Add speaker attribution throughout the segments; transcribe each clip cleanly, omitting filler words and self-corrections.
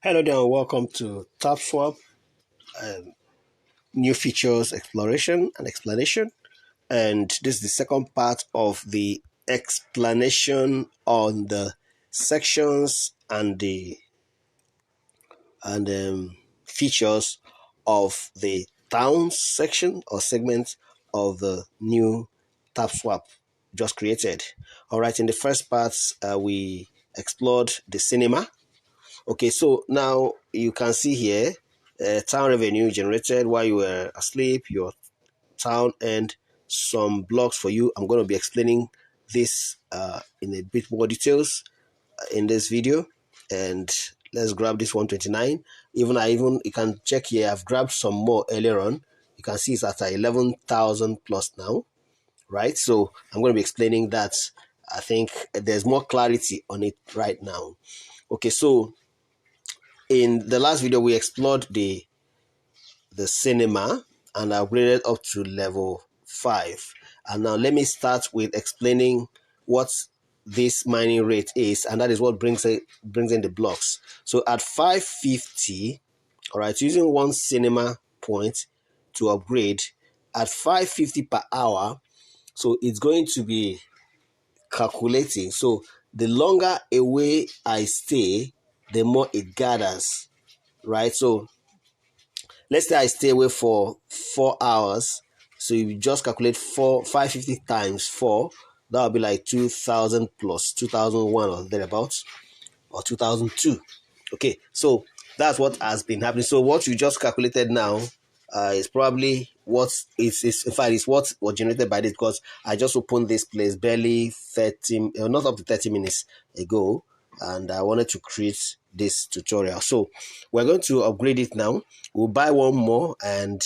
Speaker 1: Hello there and welcome to TAPSWAP, new features exploration and explanation. And this is the second part of the explanation on the sections and features of the towns section or segment of the new TAPSWAP just created. All right, in the first part, we explored the cinema. Okay, so now you can see here town revenue generated while you were asleep, your town earned some blocks for you. I'm going to be explaining this in a bit more details in this video. And let's grab this 129. Even you can check here, I've grabbed some more earlier on. You can see it's at 11,000 plus now, right? So I'm going to be explaining that. I think there's more clarity on it right now. Okay, so in the last video we explored the cinema and upgraded up to level 5, and now let me start with explaining what this mining rate is, and that is what brings in the blocks. So at 550, all right, using one cinema point to upgrade at 550 per hour, so it's going to be calculating. So the longer away I stay, the more it gathers, right? So let's say I stay away for 4 hours. So you just calculate 550 times 4. That would be like 2,000 plus 2001 or thereabouts, or 2002. Okay, so that's what has been happening. So what you just calculated now is probably what is in fact is what was generated by this, because I just opened this place barely 30, not up to 30 minutes ago, and I wanted to create this tutorial. So we're going to upgrade it now. We'll buy one more and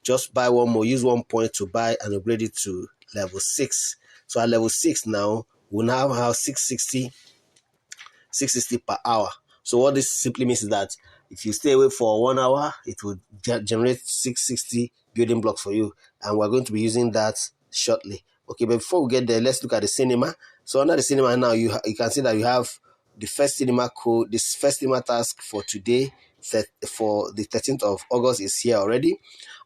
Speaker 1: just buy one more, use 1 point to buy and upgrade it to level 6. So at level 6 now, we'll now have 660 per hour. So what this simply means is that if you stay away for 1 hour, it will generate 660 building blocks for you, and we're going to be using that shortly. Okay, but before we get there, let's look at the cinema. So under the cinema now, you can see that you have the first cinema code. This first cinema task for today, for the 13th of August, is here already.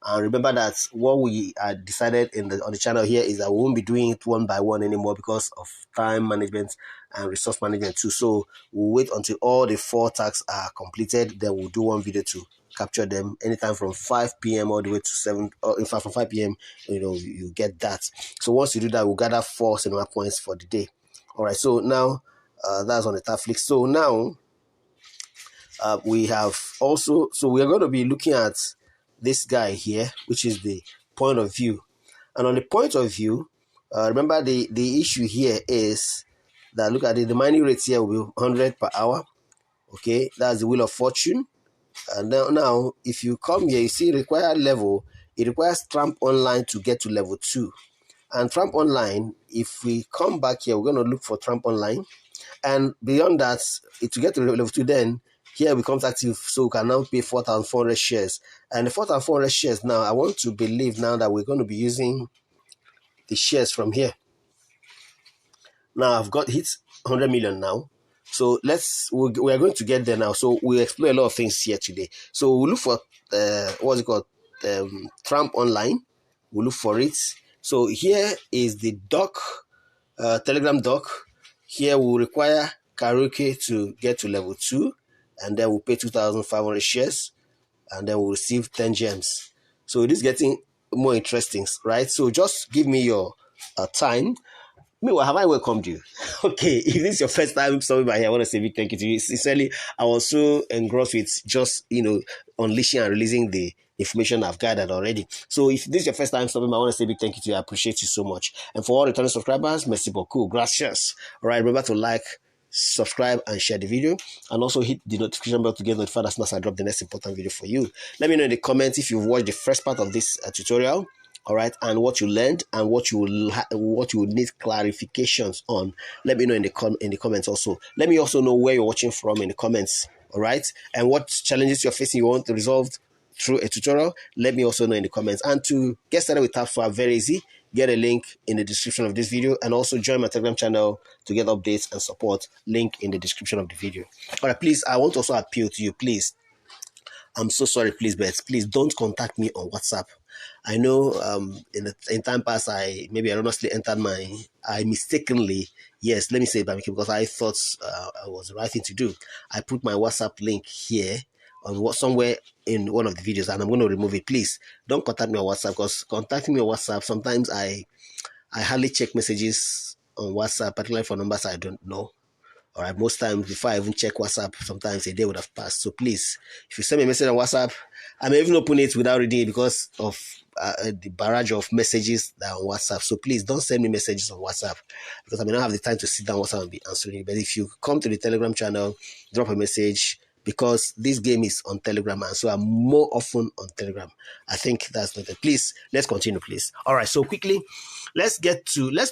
Speaker 1: And remember that what we decided on the channel here is that we won't be doing it one by one anymore because of time management and resource management too. So we'll wait until all the 4 tasks are completed, then we'll do one video to capture them anytime from 5 p.m. all the way to 7, or in fact from 5 p.m. you get that. So once you do that, we'll gather 4 cinema points for the day. All right, so now that's on the Netflix. So now we have also, so we are going to be looking at this guy here, which is the point of view. And on the point of view, remember the issue here is that, look at it, the mining rate here will be 100 per hour. Okay, that's the wheel of fortune. And now if you come here, you see required level, it requires Tramp Online to get to level 2. And Tramp Online, if we come back here, we're going to look for Tramp Online. And beyond that, to get to level 2, then here becomes active, so we can now pay 4,400 shares. And the 4,400 shares now, I want to believe now that we're going to be using the shares from here. Now I've got hit 100 million now. So we are going to get there now. So we'll explore a lot of things here today. So we'll look for, what's it called? Tramp Online. We'll look for it. So here is the doc, Telegram doc. Here we'll require karaoke to get to level 2. And then we'll pay 2,500 shares. And then we'll receive 10 gems. So it is getting more interesting, right? So just give me your time. Meanwhile, have I welcomed you? Okay, if this is your first time stopping by here, I want to say a big thank you to you. Sincerely, I was so engrossed with just, unleashing and releasing the information I've gathered already. So if this is your first time stopping by, I want to say a big thank you to you. I appreciate you so much. And for all returning subscribers, merci beaucoup, gracias. All right, remember to like, subscribe, and share the video. And also hit the notification bell to get notified as soon as I drop the next important video for you. Let me know in the comments if you've watched the first part of this tutorial. All right, and what you learned and what you will need clarifications on. Let me know in the comments also. Let me also know where you're watching from in the comments. All right, and what challenges you're facing you want to resolve through a tutorial. Let me also know in the comments. And to get started with TAPSWAP, very easy. get a link in the description of this video, and also join my Telegram channel to get updates and support. Link in the description of the video. All right, please, I want to also appeal to you, please. I'm so sorry, please, but please don't contact me on WhatsApp. I know in time past I honestly entered I mistakenly, yes, let me say it by because I thought I was the right thing to do. I put my WhatsApp link here on somewhere in one of the videos, and I'm going to remove it. Please don't contact me on WhatsApp, because contacting me on WhatsApp, sometimes I hardly check messages on WhatsApp, particularly for numbers I don't know. All right, most times before I even check WhatsApp, sometimes a day would have passed. So please, if you send me a message on WhatsApp, I may even open it without reading it because of the barrage of messages that are on WhatsApp. So please don't send me messages on WhatsApp, because I may not have the time to sit down on WhatsApp and be answering. But if you come to the Telegram channel, drop a message, because this game is on Telegram, and so I'm more often on Telegram. I think that's not it. Please, let's continue, please. All right, so quickly, let's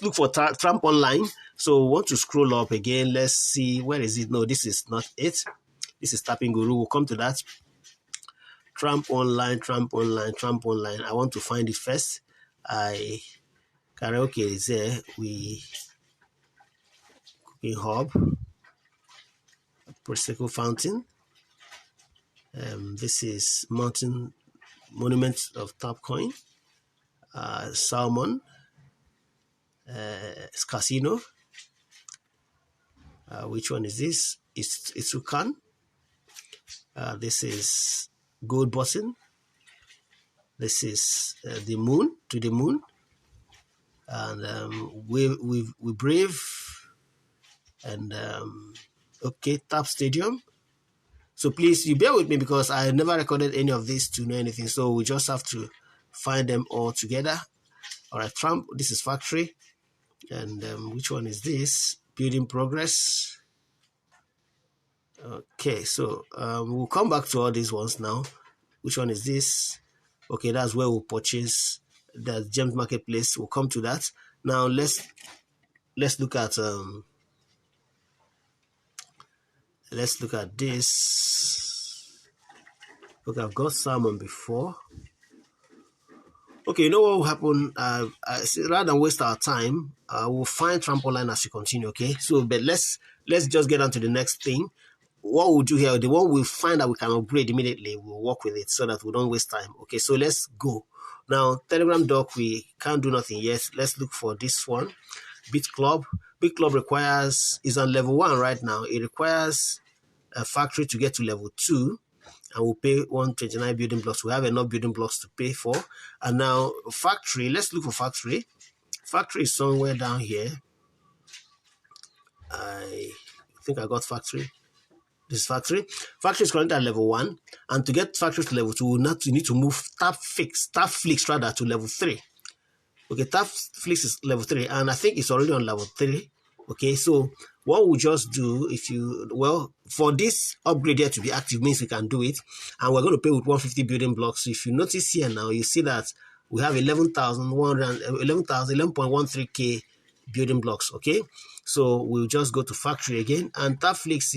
Speaker 1: look for Trump Online. So we want to scroll up again. Let's see, where is it? No, this is not it. This is Tapping Guru. We'll come to that. Trump Online. I want to find it first. Karaoke is there. Cooking Hub, Prosecco Fountain. This is Monument of Top Coin. Salmon. It's Casino. Which one is this? It's Ucan. This is Gold Button. This is the moon, to the moon. And we Brave. And okay, Tap Stadium. So please, you bear with me, because I never recorded any of this to know anything. So we just have to find them all together. All right, Trump, this is Factory. And which one is this? Building Progress. Okay, so we'll come back to all these ones now. Which one is this? Okay, that's where we'll purchase the Gems Marketplace. We'll come to that. Now let's look at this. Okay, I've got salmon before. Okay, you know what will happen? Rather than waste our time, we'll find Trump Online as we continue. Okay, so but let's just get on to the next thing. What we'll do here, the one we'll find that we can upgrade immediately, we'll work with it so that we don't waste time. Okay, so let's go. Now, Telegram doc, we can't do nothing yet. Let's look for this one. Bit Club. Bit Club is on level 1 right now. It requires a factory to get to level 2. And we'll pay 129 building blocks. We have enough building blocks to pay for. And now, Factory, let's look for Factory. Factory is somewhere down here. I think I got Factory. This is Factory. Factory is currently at level 1. And to get Factory to level 2, we need to move Tapflix to level 3. Okay, Tapflix is level 3. And I think it's already on level 3. Okay, so what we'll just do, for this upgrade here to be active means we can do it. And we're going to pay with 150 building blocks. So if you notice here now, you see that we have 11.13k building blocks. Okay, so we'll just go to Factory again. And Tapflix,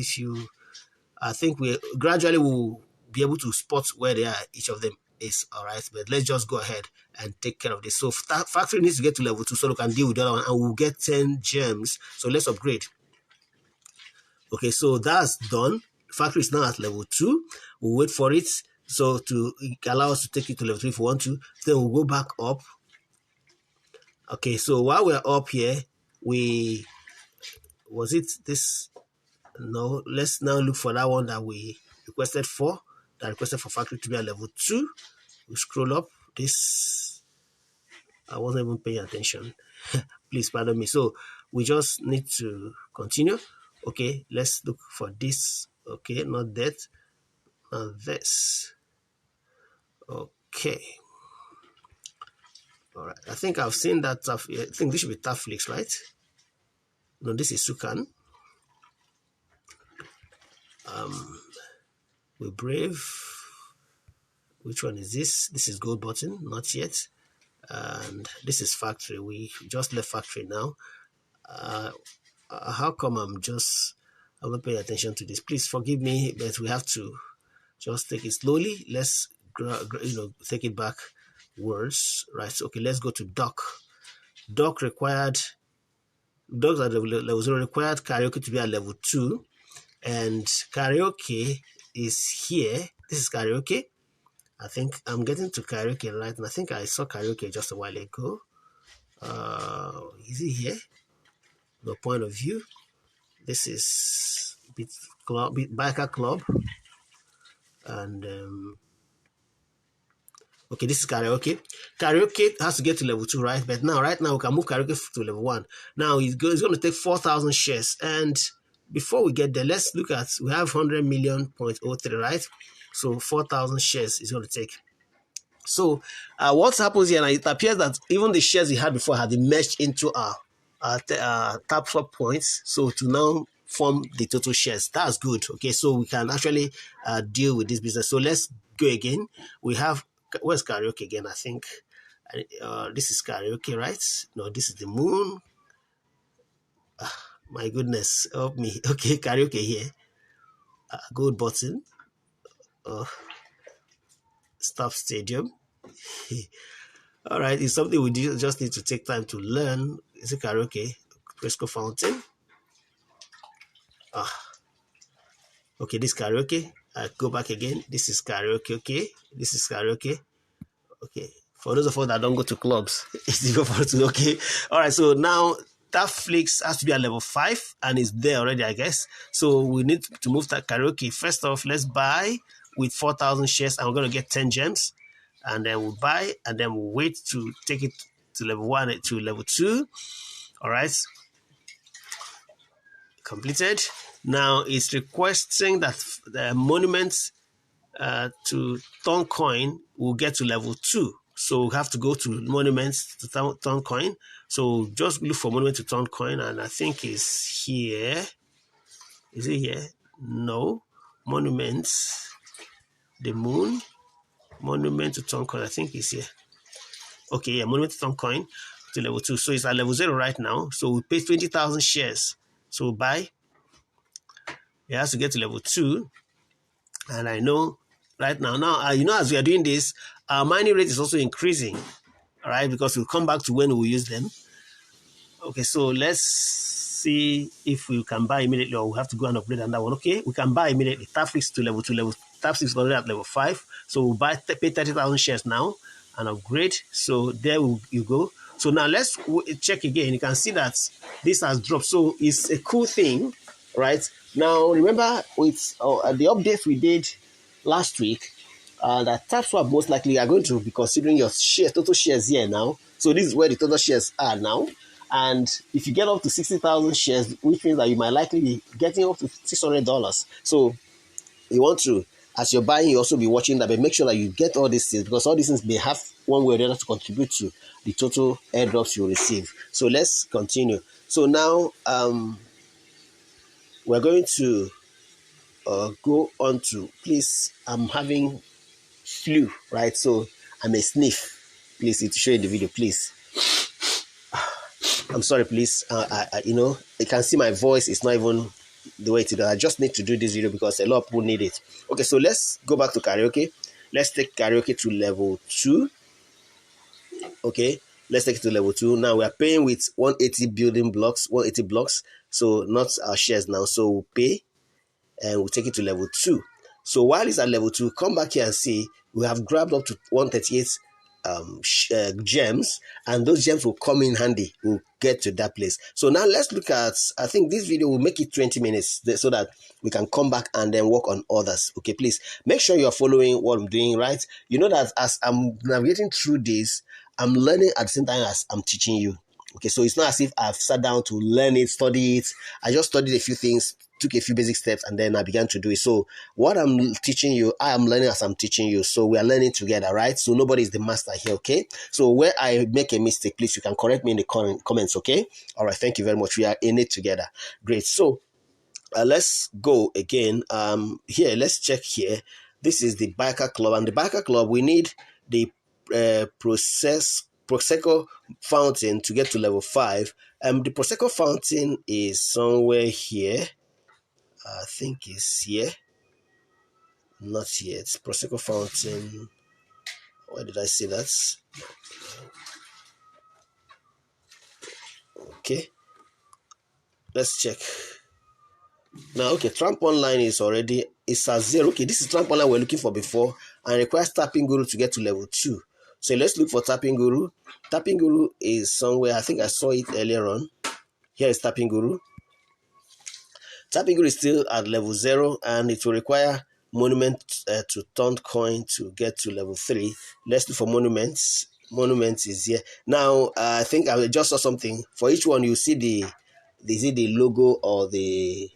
Speaker 1: I think we gradually will be able to spot where they are, each of them is. All right, but let's just go ahead and take care of this. So Factory needs to get to level 2 so we can deal with the other one, and we'll get 10 gems. So let's upgrade. Okay, so that's done. Factory is now at level 2. We'll wait for it so to allow us to take it to level 3 if we want to. Then we'll go back up. Okay, so while we're up here, no, let's now look for that one that we requested for Factory to be at level 2. We scroll up. This, I wasn't even paying attention. Please pardon me. So we just need to continue. Okay, let's look for this. Okay, not that. Now this. Okay. All right. I think I've seen that. I think this should be Tapflix, right? No, this is Sukan. We're Brave. Which one is this? This is Gold Button. Not yet. And this is Factory. We just left Factory now. How come I'm not paying attention to this? Please forgive me, but we have to just take it slowly. Let's take it backwards, right? So, okay, let's go to Dock. Dogs at level 0 required karaoke to be at level 2, and karaoke is here. This is karaoke. I think I'm getting to karaoke right, and I think I saw karaoke just a while ago. Is it here? The point of view. This is biker club, and okay, this is karaoke. Karaoke has to get to level 2, right? But right now we can move karaoke to level 1. Now it's going to take 4,000 shares, and before we get there, let's look at, we have 100 million.03, right? So 4,000 shares is going to take. So what happens here, it appears that even the shares we had before had been merged into our TAPSWAP points, so to now form the total shares. That's good. Okay, so we can actually deal with this business. So let's go again. We have, where's karaoke again? I think this is karaoke, right? No, this is the moon. My goodness, help me. Okay, karaoke here. Gold button. Stop stadium. All right, it's something we just need to take time to learn. Is it karaoke? Fresco fountain. Okay, this karaoke. I go back again. This is karaoke. Okay, this is karaoke. Okay, for those of us that don't go to clubs, it's difficult for us to. Okay, all right. So now that flicks has to be at level 5, and it's there already, I guess. So we need to move that karaoke. First off, let's buy with 4,000 shares, and we're gonna get 10 gems, and then we'll buy, and then we'll wait to take it to level 1 to level 2. All right, completed. Now it's requesting that the monuments to turn coin will get to level 2. So we have to go to monuments to turn coin. So just look for monument to turn coin, and I think it's here. Is it here? No. Monuments, the moon, monument to turn coin. I think it's here. Okay, yeah, monument to turn coin to level 2. So it's at level 0 right now. So we pay 20,000 shares. So we'll buy. It has to get to level 2. And I know right now, as we are doing this, our mining rate is also increasing, all right, because we'll come back to when we use them. Okay, so let's see if we can buy immediately, or we have to go and upgrade on that one. Okay, we can buy immediately. TAPSWAP to level 2, TAPSWAP is already at level 5. So we'll pay 30,000 shares now and upgrade. So there you go. So now let's check again. You can see that this has dropped. So it's a cool thing, right? Now remember with the updates we did last week, that TAPSWAP most likely are going to be considering your total shares here now. So this is where the total shares are now. And if you get up to 60,000 shares, which means that you might likely be getting up to $600. So you want to, as you're buying, you also be watching that, but make sure that you get all these things, because all these things may have one way or the other to contribute to the total airdrops you receive. So let's continue. So now we're going to go on to, please, I'm having flu, right? So I may sniff. Please, to show you the video, please. I'm sorry, please. You can see my voice is not even the way it is. I just need to do this video because a lot of people need it. Okay, so let's go back to karaoke. Let's take karaoke to level 2. Okay, let's take it to level 2. Now we are paying with 180 blocks. So not our shares now. So we'll pay and we'll take it to level 2. So while it's at level 2, come back here and see we have grabbed up to 138 gems, and those gems will come in handy. We'll get to that place. So now let's look at, I think this video will make it 20 minutes so that we can come back and then work on others. Okay, please make sure you're following what I'm doing, right? You know that as I'm navigating through this, I'm learning at the same time as I'm teaching you. Okay, so it's not as if I've sat down to learn it, study it. I just studied a few things, took a few basic steps, and then I began to do it. So what I'm teaching you, I am learning as I'm teaching you. So we are learning together, right? So nobody is the master here, okay? So where I make a mistake, please, you can correct me in the comments, okay? All right, thank you very much. We are in it together. Great. So let's go again. Here, let's check here. This is the biker club, and the biker club, we need the Prosecco fountain to get to level 5. The Prosecco fountain is somewhere here. I think it's here. Not yet. Prosecco fountain. Why did I say that? Okay, let's check. Now, okay, Tramp Online is already, it's at 0. Okay, this is Tramp Online we're looking for before and requires Tapping Guru to get to level 2. So let's look for Tapping Guru. Tapping Guru is somewhere, I think I saw it earlier on. Here is Tapping Guru. Tapping Guru is still at level 0 and it will require Monument to turn coin to get to level 3. Let's look for Monuments. Monuments is here. Now, I think I just saw something. For each one, you see the logo or the,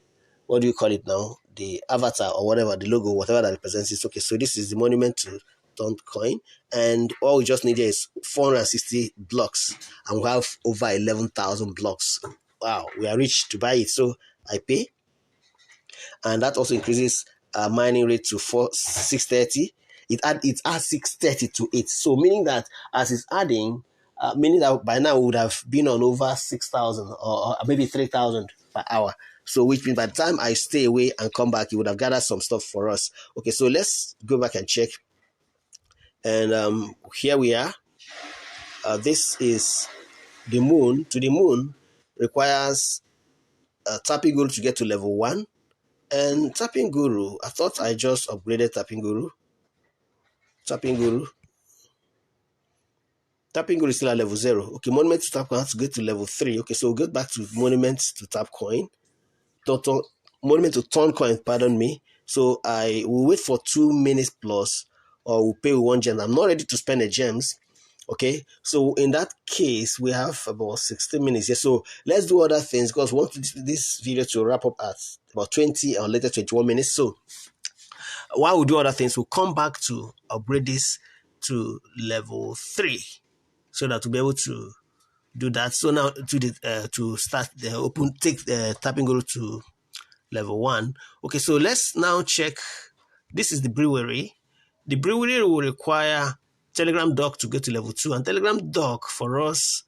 Speaker 1: what do you call it now? The avatar or whatever, the logo, whatever that represents it. Okay, so this is the Monument to turn coin. And all we just need here is 460 blocks. And we have over 11,000 blocks. Wow, we are rich to buy it. So I pay. And that also increases mining rate to 630. It adds 630 to it. So meaning that as it's adding, meaning that by now we would have been on over 6,000 or maybe 3,000 per hour. So which means by the time I stay away and come back, you would have gathered some stuff for us. Okay, so let's go back and check. And here we are. This is the moon. To the moon requires Tapping Guru to get to level 1. And Tapping Guru, I thought I just upgraded Tapping Guru. Tapping Guru is still at level 0. Okay, Monument to tap coin has to get to level 3. Okay, so we'll go back to Monument to tap coin. Monument to turn coin, pardon me. So I will wait for 2 minutes plus, or we'll pay with 1 gem. I'm not ready to spend the gems. Okay, so in that case, we have about 16 minutes here. So let's do other things because we want this video to wrap up at about 20 or later 21 minutes. So while we do other things, we'll come back to upgrade this to level 3 so that we'll be able to do that. So now to start the take Tapping Guru to level 1. Okay, so let's now check. This is the brewery. The brewery will require Telegram dock to get to level 2, and Telegram dock for us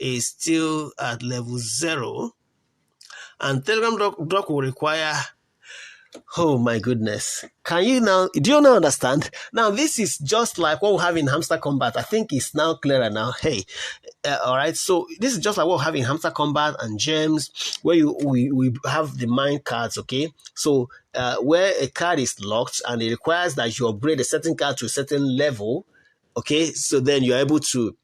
Speaker 1: is still at level 0. And Telegram dock will require, oh my goodness. Do you now understand? Now, this is just like what we have in Hamster Combat. I think it's now clearer now. Hey, all right. So this is just like what we have in Hamster Combat and Gems, where we have the mine cards, okay? So where a card is locked and it requires that you upgrade a certain card to a certain level, okay? So then you're able to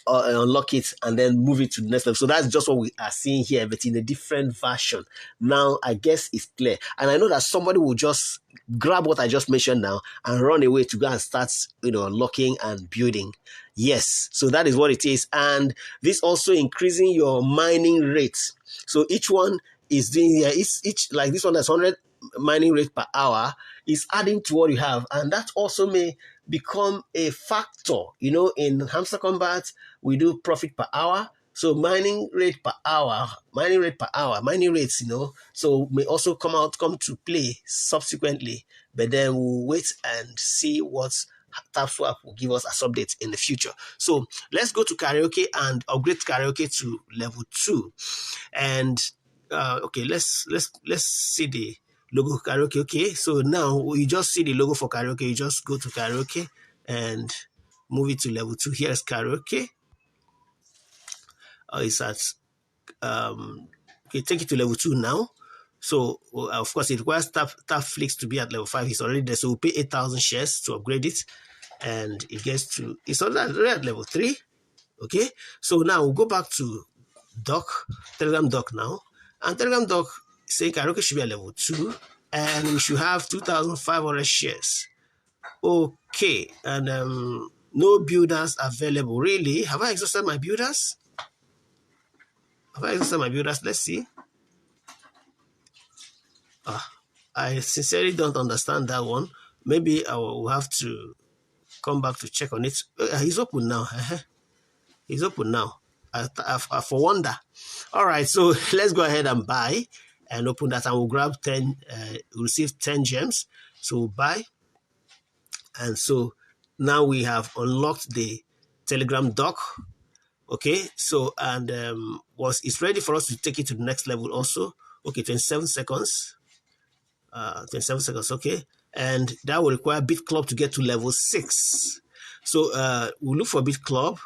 Speaker 1: unlock it and then move it to the next level. So that's just what we are seeing here, but in a different version. Now, I guess it's clear. And I know that somebody will just grab what I just mentioned now and run away to go and start, unlocking and building. Yes, so that is what it is. And this also increasing your mining rates. So each one is doing here, each like this one that's 100 mining rate per hour is adding to what you have. And that also may become a factor. In Hamster Combat, we do profit per hour. So mining rates, so may also come to play subsequently. But then we'll wait and see what TAPSWAP will give us as updates in the future. So let's go to karaoke and upgrade karaoke to level 2. And okay, let's see the logo karaoke. Okay, so now you just see the logo for karaoke. You just go to karaoke and move it to level 2. Here's karaoke. It's at okay, take it to level 2 now. So of course it requires Tapflix to be at level 5. It's already there, so we'll pay 8,000 shares to upgrade it, and it's already at level 3. Okay, so now we'll go back to Telegram dock now, and Telegram dock saying karaoke should be at level 2, and we should have 2,500 shares. Okay, and no builders available. Really? Have I exhausted my builders? Let's see. I sincerely don't understand that one. Maybe I will have to come back to check on it. He's open now. He's open now. For wonder. All right, so let's go ahead and buy and open that, and we'll grab 10. We'll receive 10 gems. So we'll buy, and so now we have unlocked the Telegram dock. Okay, so and it's ready for us to take it to the next level also. Okay, 27 seconds. 27 seconds, okay. And that will require Bit Club to get to level 6. So we'll look for Bit Club.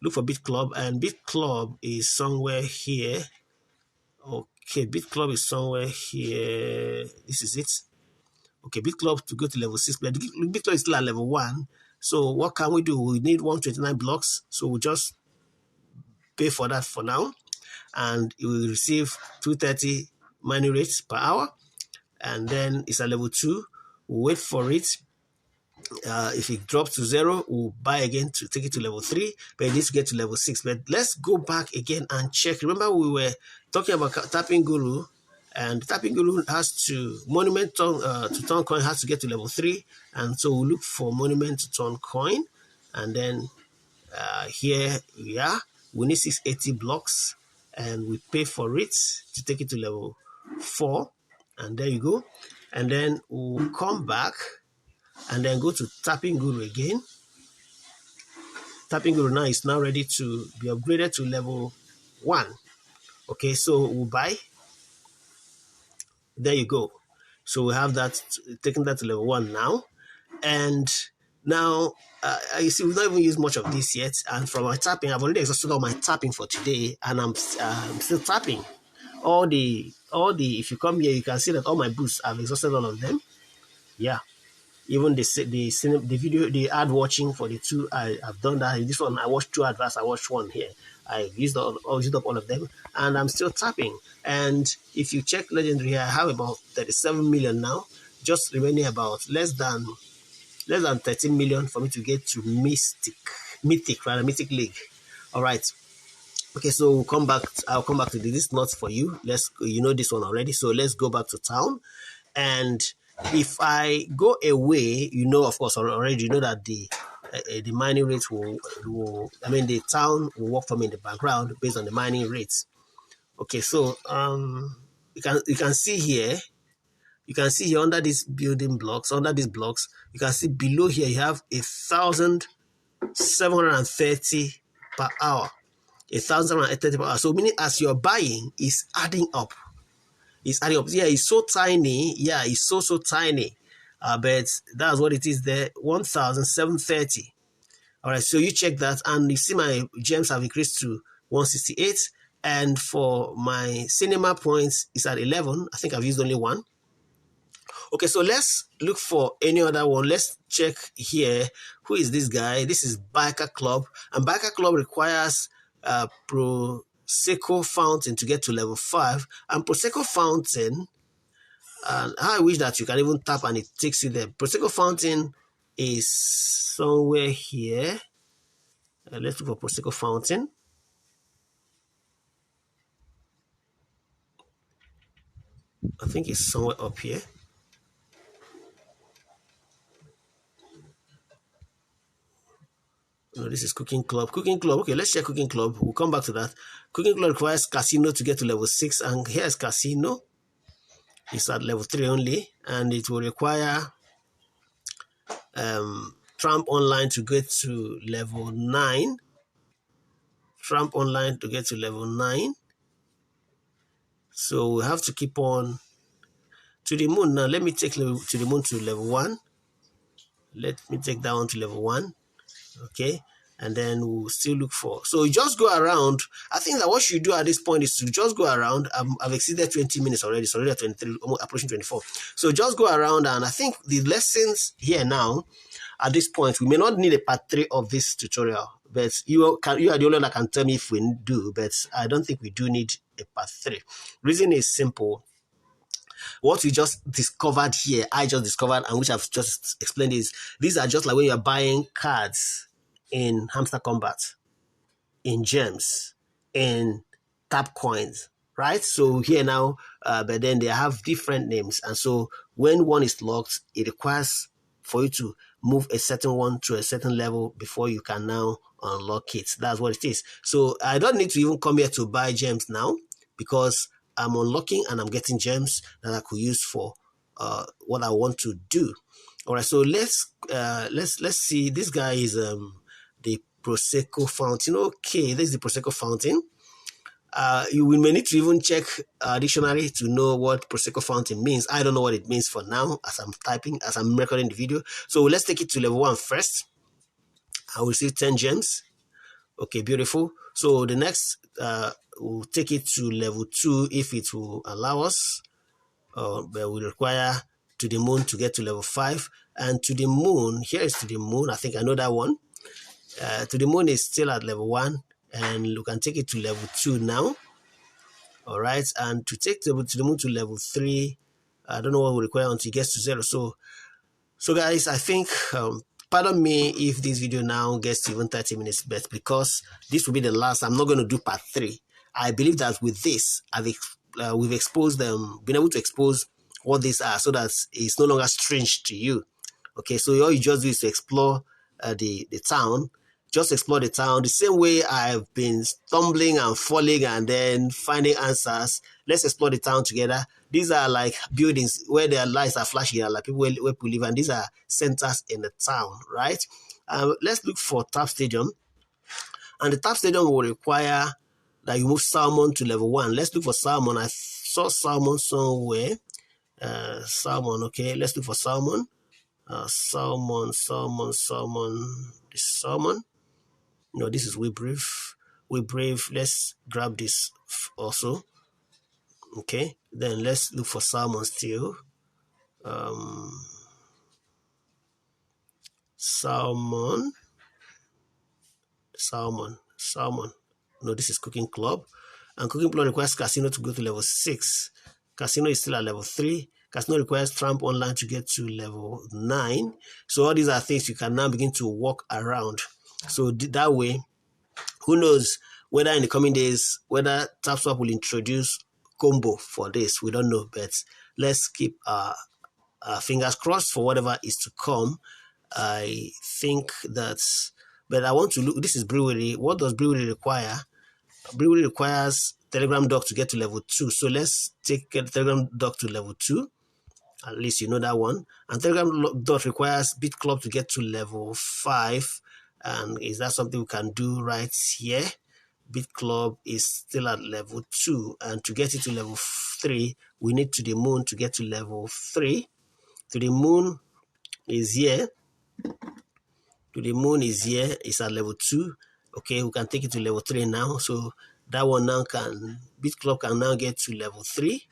Speaker 1: look for Bit Club, and Bit Club is somewhere here. Okay, Bit Club is somewhere here. This is it. Okay, Bit Club to go to level 6, but Bit Club is still at level 1. So what can we do? We need 129 blocks, so we'll just pay for that for now, and it will receive 230 mining rates per hour, and then it's at level 2. We'll wait for it. If it drops to 0, we'll buy again to take it to level 3, but it needs to get to level 6. But let's go back again and check. Remember, we were talking about Tapping Guru, and Tapping Guru has to Monument to Turn Coin has to get to level 3, and so we'll look for Monument to Turn Coin, and then here we are. We need 680 blocks, and we pay for it to take it to level 4, and there you go. And then we'll come back and then go to Tapping Guru again. Tapping Guru now is now ready to be upgraded to level 1. Okay, so we'll buy. There you go. So we have that, taking that to level 1 now. And now, you see, we've not even used much of this yet. And from my tapping, I've already exhausted all my tapping for today, and I'm still tapping. All the. If you come here, you can see that all my boosts, I've exhausted all of them. Yeah. Even the video, the ad watching for the 2, I've done that. This one, I watched 2 adverts. I watched 1 here. I used up all of them, and I'm still tapping. And if you check Legendary, I have about 37 million now. Just remaining about less than 13 million for me to get to Mythic League. All right. Okay, so we'll come back. I'll come back to this. This is not for you. You know this one already. So let's go back to town. And if I go away, of course, already you know that the mining rates the town will work for me in the background based on the mining rates. Okay, so you can see here. You can see here under these building blocks, you can see below here you have 1,730 per hour. 1,730 per hour. So meaning as you're buying, it's adding up. Yeah, it's so tiny. Yeah, it's so tiny. But that's what it is there. 1,730. All right, so you check that, and you see my gems have increased to 168. And for my cinema points, it's at 11. I think I've used only 1. Okay, so let's look for any other one. Let's check here. Who is this guy? This is Biker Club. And Biker Club requires Prosecco Fountain to get to level 5. And Prosecco Fountain, and I wish that you can even tap and it takes you there. Prosecco Fountain is somewhere here. Let's look for Prosecco Fountain. I think it's somewhere up here. No, this is Cooking Club. Cooking Club. Okay, let's check Cooking Club. We'll come back to that. Cooking Club requires Casino to get to level 6. And here's Casino. It's at level 3 only. And it will require Tramp Online to get to level 9. Tramp Online to get to level 9. So we have to keep on to the moon. Now, let me take to the moon to level 1. Let me take that one to level 1. Okay. And then we'll still look for. So you just go around. I think that what you do at this point is to just go around. I've exceeded 20 minutes already. It's already at 23, almost approaching 24. So just go around, and I think the lessons here now, at this point, we may not need a part 3 of this tutorial, but you are the only one that can tell me if we do, but I don't think we do need a part 3. Reason is simple. What we just discovered here, I just discovered, and which I've just explained, is these are just like when you're buying cards in Hamster Combat, in gems, in tap coins, right? So here now, but then they have different names. And so when one is locked, it requires for you to move a certain one to a certain level before you can now unlock it. That's what it is. So I don't need to even come here to buy gems now, because I'm unlocking and I'm getting gems that I could use for what I want to do. All right, so let's see. This guy is the Prosecco Fountain. Okay, this is the Prosecco Fountain. You may need to even check dictionary to know what Prosecco Fountain means. I don't know what it means for now as I'm recording the video. So let's take it to level 1 first. I will see 10 gems. Okay, beautiful. So the next, we'll take it to level 2 if it will allow us. But we require to the moon to get to level 5. And to the moon, here is to the moon. I think I know that one. To the moon is still at level 1, and we can take it to level 2 now. All right, and to take to the moon to level 3, I don't know what we require until it gets to 0. So guys, I think, pardon me if this video now gets to even 30 minutes, but because this will be the last, I'm not going to do part 3. I believe that with this, we've exposed them, been able to expose what these are, so that it's no longer strange to you. Okay, so all you just do is to explore the town. Just explore the town the same way I've been stumbling and falling and then finding answers. Let's explore the town together. These are like buildings where their lights are flashing, like people where people live, and these are centers in the town, right? Let's look for Tap Stadium. And the Tap Stadium will require that you move Salmon to level 1. Let's look for Salmon. I saw Salmon somewhere. Salmon, okay. Let's look for Salmon. Salmon. This salmon. No, this is We Brave. We Brave. Let's grab this also. Okay. Then let's look for salmon still. Salmon. No, this is Cooking Club. And Cooking Club requires Casino to go to level 6. Casino is still at level 3. Casino requires Tramp Online to get to level 9. So all these are things you can now begin to walk around. So that way, who knows whether in the coming days, whether TAPSWAP will introduce combo for this. We don't know, but let's keep our fingers crossed for whatever is to come. I think that's, but I want to look, this is Brewery. What does Brewery require? Brewery requires Telegram doc to get to level 2. So let's take Telegram doc to level 2. At least you know that one. And Telegram doc requires Bit Club to get to level 5. And is that something we can do right here? Bit Club is still at level 2. And to get it to level 3, we need To the Moon to get to level 3. To the Moon is here. To the Moon is here. It's at level 2. Okay, we can take it to level 3 now. So that one now Bit Club can now get to level 3.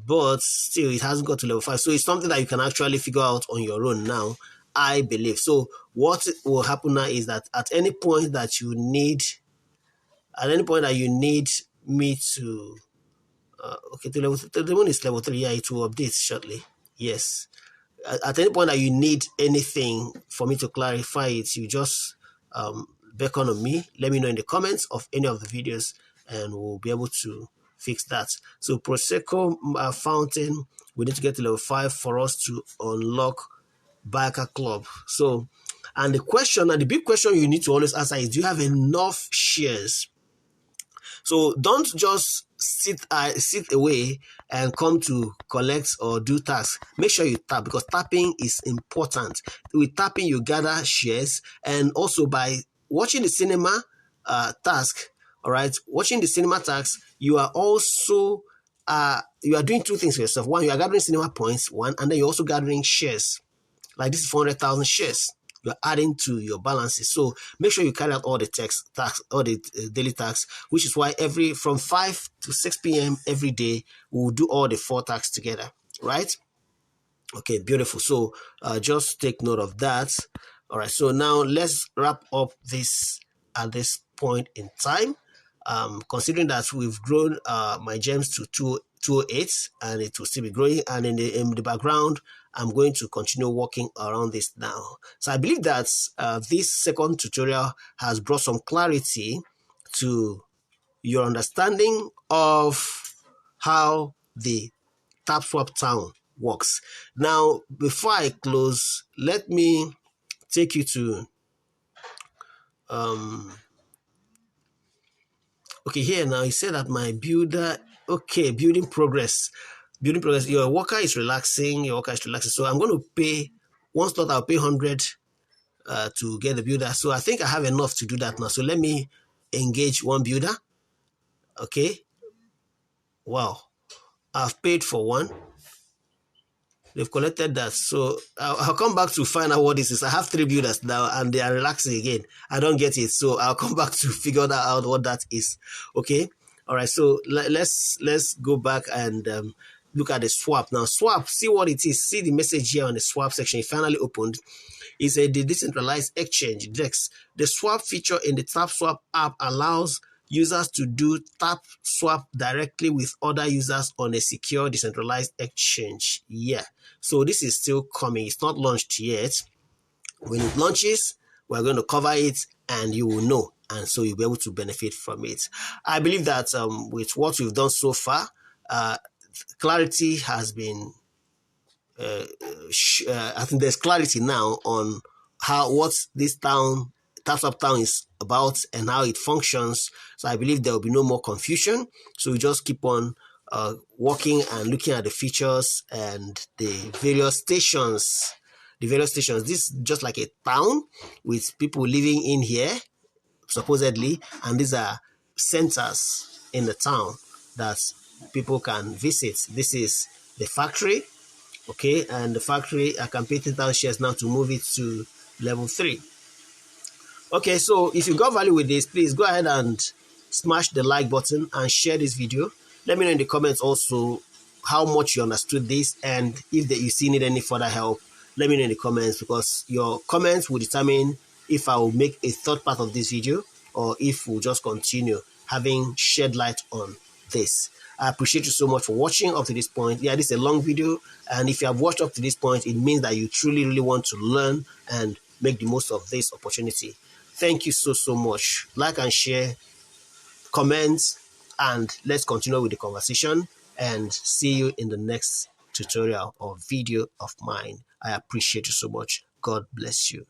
Speaker 1: But still, it hasn't got to level 5. So it's something that you can actually figure out on your own now, I believe. So what will happen now is that at any point that you need me to, okay, the Moon is level 3. Yeah, it will update shortly. Yes. At any point that you need anything for me to clarify it, you just beckon on me. Let me know in the comments of any of the videos, and we'll be able to fix that. So Prosecco Fountain, we need to get to level 5 for us to unlock Biker Club. So, and the big question you need to always answer is, do you have enough shares? So don't just sit away and come to collect or do tasks. Make sure you tap, because tapping is important. With tapping, you gather shares, and also by watching the cinema task. All right, watching the cinema task, you are also you are doing two things for yourself. One, you are gathering cinema points. One, and then you're also gathering shares. Like this is 400,000 shares. You're adding to your balances. So make sure you carry out all the tax, all the daily tasks, which is why from 5 to 6 p.m. every day, we'll do all the 4 tasks together, right? Okay, beautiful. So just take note of that. All right, so now let's wrap up this at this point in time. Considering that we've grown my gems to 208, and it will still be growing, and in the background, I'm going to continue working around this now. So I believe that this second tutorial has brought some clarity to your understanding of how the TAPSWAP town works. Now, before I close, let me take you to okay, here now you say that my builder, okay, building progress. Your worker is relaxing. So I'm going to pay, one slot I'll pay 100 to get the builder. So I think I have enough to do that now. So let me engage one builder. Okay. Wow. I've paid for one. They've collected that. So I'll come back to find out what this is. I have 3 builders now and they are relaxing again. I don't get it. So I'll come back to figure that out what that is. Okay. All right. So let's go back and look at the swap. Now swap, see what it is. See the message here on the swap section. It finally opened. It's a decentralized exchange, DEX. The swap feature in the TAPSWAP app allows users to do tap swap directly with other users on a secure decentralized exchange. Yeah, so this is still coming. It's not launched yet. When it launches, we're going to cover it and you will know, and so you'll be able to benefit from it. I believe that with what we've done so far, clarity has been I think there's clarity now on what this TAPSWAP town is about and how it functions. So I believe there will be no more confusion. So we just keep on working and looking at the features and the various stations. This is just like a town with people living in here, supposedly, and these are centers in the town that people can visit. This is the factory. Okay, and the factory, I can pay 10,000 shares now to move it to level 3. Okay, so if you got value with this, please go ahead and smash the like button and share this video. Let me know in the comments also how much you understood this, and if you still need any further help, let me know in the comments, because your comments will determine if I will make a third part of this video or if we'll just continue having shed light on this. I appreciate you so much for watching up to this point. Yeah, this is a long video, and if you have watched up to this point, it means that you truly, really want to learn and make the most of this opportunity. Thank you so much. Like and share, comment, and let's continue with the conversation, and see you in the next tutorial or video of mine. I appreciate you so much. God bless you.